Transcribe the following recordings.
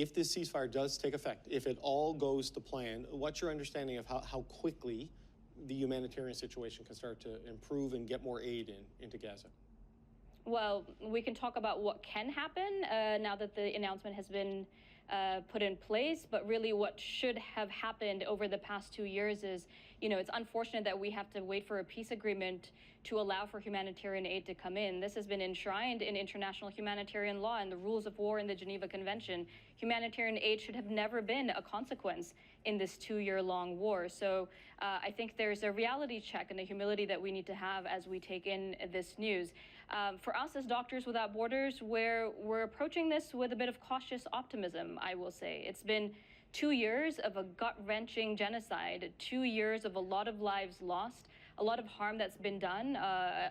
If this ceasefire does take effect, if it all goes to plan, what's your understanding of how quickly the humanitarian situation can start to improve and get more aid into Gaza? Well, we can talk about what can happen now that the announcement has been put in place, but really what should have happened over the past 2 years is, it's unfortunate that we have to wait for a peace agreement to allow for humanitarian aid to come in. This has been enshrined in international humanitarian law and the rules of war in the Geneva Convention. Humanitarian aid should have never been a consequence in this 2-year-long war. So I think there's a reality check and a humility that we need to have as we take in this news. For us as Doctors Without Borders, we're approaching this with a bit of cautious optimism, I will say. It's been 2 years of a gut-wrenching genocide, 2 years of a lot of lives lost, a lot of harm that's been done,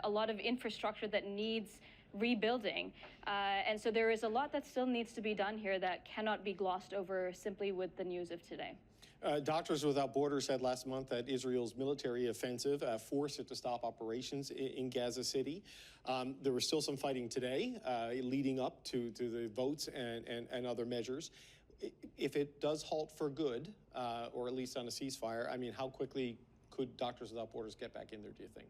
a lot of infrastructure that needs rebuilding. And so there is a lot that still needs to be done here that cannot be glossed over simply with the news of today. Doctors Without Borders said last month that Israel's military offensive forced it to stop operations in Gaza City. There was still some fighting today leading up to the votes and other measures. If it does halt for good, or at least on a ceasefire, I mean, how quickly could Doctors Without Borders get back in there, do you think?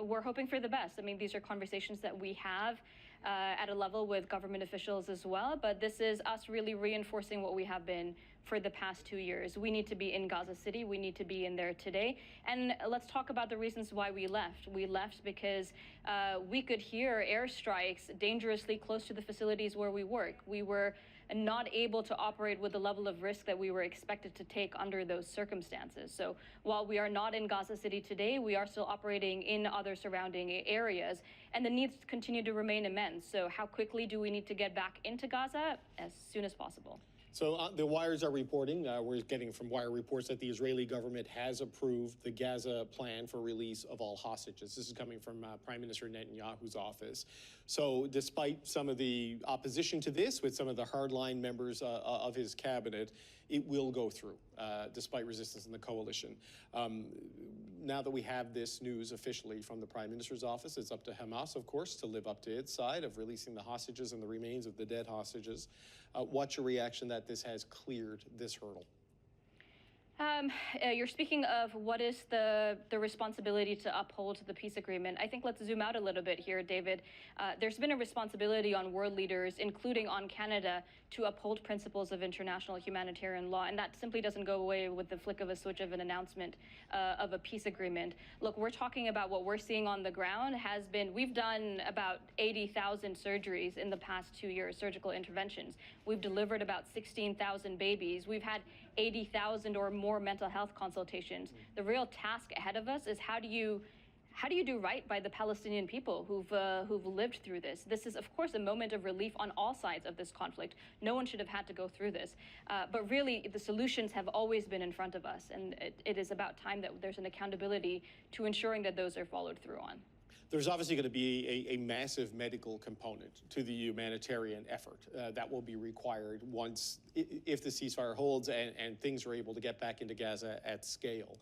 We're hoping for the best. I mean, these are conversations that we have at a level with government officials as well, but this is us really reinforcing what we have been for the past 2 years. We need to be in Gaza City. We need to be in there today. And let's talk about the reasons why we left. We left because we could hear airstrikes dangerously close to the facilities where we work. We were not able to operate with the level of risk that we were expected to take under those circumstances. So while we are not in Gaza City today, we are still operating in other surrounding areas, and the needs continue to remain immense. So how quickly do we need to get back into Gaza? As soon as possible. So the wires are reporting, we're getting from wire reports that the Israeli government has approved the Gaza plan for release of all hostages. This is coming from Prime Minister Netanyahu's office. So despite some of the opposition to this with some of the hardline members of his cabinet, it will go through, despite resistance in the coalition. Now that we have this news officially from the Prime Minister's office, it's up to Hamas, of course, to live up to its side of releasing the hostages and the remains of the dead hostages. What's your reaction that this has cleared this hurdle? You're speaking of what is the responsibility to uphold the peace agreement. I think let's zoom out a little bit here, David. There's been a responsibility on world leaders, including on Canada, to uphold principles of international humanitarian law, and that simply doesn't go away with the flick of a switch of an announcement of a peace agreement. Look, we're talking about what we're seeing on the ground has been, we've done about 80,000 surgeries in the past 2 years, surgical interventions. We've delivered about 16,000 babies. We've had 80,000 or more mental health consultations. The real task ahead of us is how do you do right by the Palestinian people who've lived through this? This is, of course, a moment of relief on all sides of this conflict. No one should have had to go through this. But really, the solutions have always been in front of us, and it is about time that there's an accountability to ensuring that those are followed through on. There's obviously going to be a massive medical component to the humanitarian effort that will be required once, if the ceasefire holds and things are able to get back into Gaza at scale.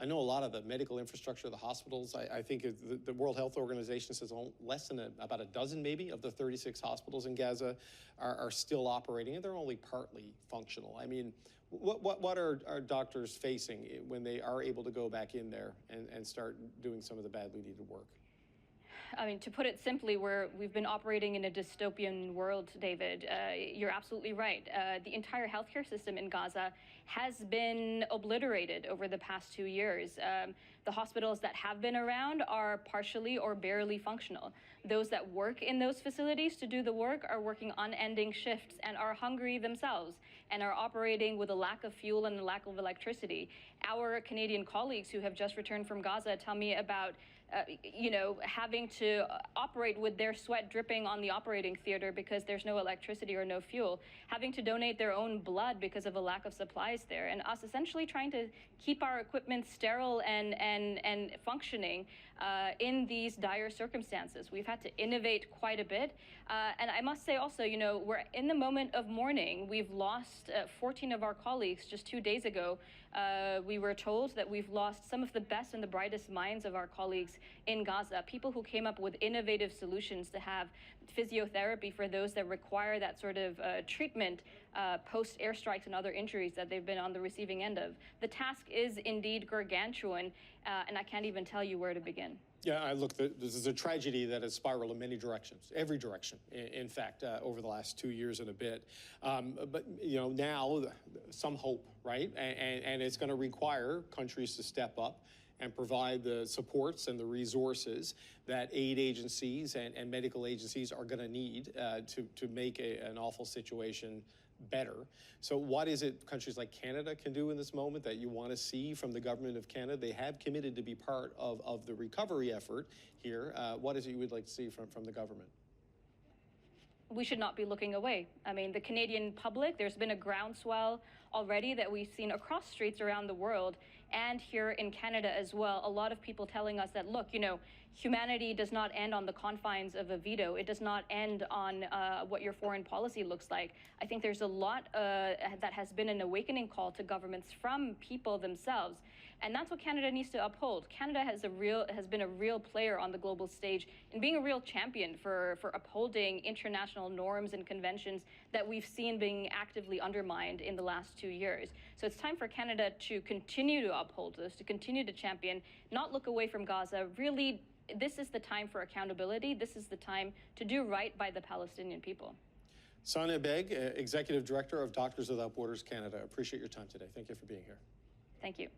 I know a lot of the medical infrastructure, the hospitals, I think the World Health Organization says less than about a dozen maybe of the 36 hospitals in Gaza are still operating, and they're only partly functional. I mean, what are doctors facing when they are able to go back in there and start doing some of the badly needed work? I mean, to put it simply, we've been operating in a dystopian world, David. You're absolutely right. The entire healthcare system in Gaza has been obliterated over the past 2 years. The hospitals that have been around are partially or barely functional. Those that work in those facilities to do the work are working unending shifts and are hungry themselves and are operating with a lack of fuel and a lack of electricity. Our Canadian colleagues who have just returned from Gaza tell me about having to operate with their sweat dripping on the operating theater because there's no electricity or no fuel, having to donate their own blood because of a lack of supplies there, and us essentially trying to keep our equipment sterile and and functioning in these dire circumstances. We've had to innovate quite a bit. And I must say also, we're in the moment of mourning. We've lost 14 of our colleagues just 2 days ago. We were told that we've lost some of the best and the brightest minds of our colleagues in Gaza, people who came up with innovative solutions to have physiotherapy for those that require that sort of treatment post airstrikes and other injuries that they've been on the receiving end of. The task is indeed gargantuan, and I can't even tell you where to begin. Yeah, this is a tragedy that has spiraled in many directions, every direction, in fact, over the last 2 years and a bit. But, now some hope, right? And it's going to require countries to step up and provide the supports and the resources that aid agencies and medical agencies are going to need to make an awful situation better. So what is it countries like Canada can do in this moment that you want to see from the government of Canada? They have committed to be part of the recovery effort here. What is it you would like to see from the government? We should not be looking away. I mean, the Canadian public, there's been a groundswell already that we've seen across streets around the world and here in Canada as well. A lot of people telling us that, look, humanity does not end on the confines of a veto. It does not end on what your foreign policy looks like. I think there's a lot that has been an awakening call to governments from people themselves. And that's what Canada needs to uphold. Canada has been a real player on the global stage in being a real champion for upholding international norms and conventions that we've seen being actively undermined in the last 2 years. So it's time for Canada to continue to uphold this, to continue to champion, not look away from Gaza. Really, this is the time for accountability. This is the time to do right by the Palestinian people. Sonia Beg, Executive Director of Doctors Without Borders Canada. Appreciate your time today. Thank you for being here. Thank you.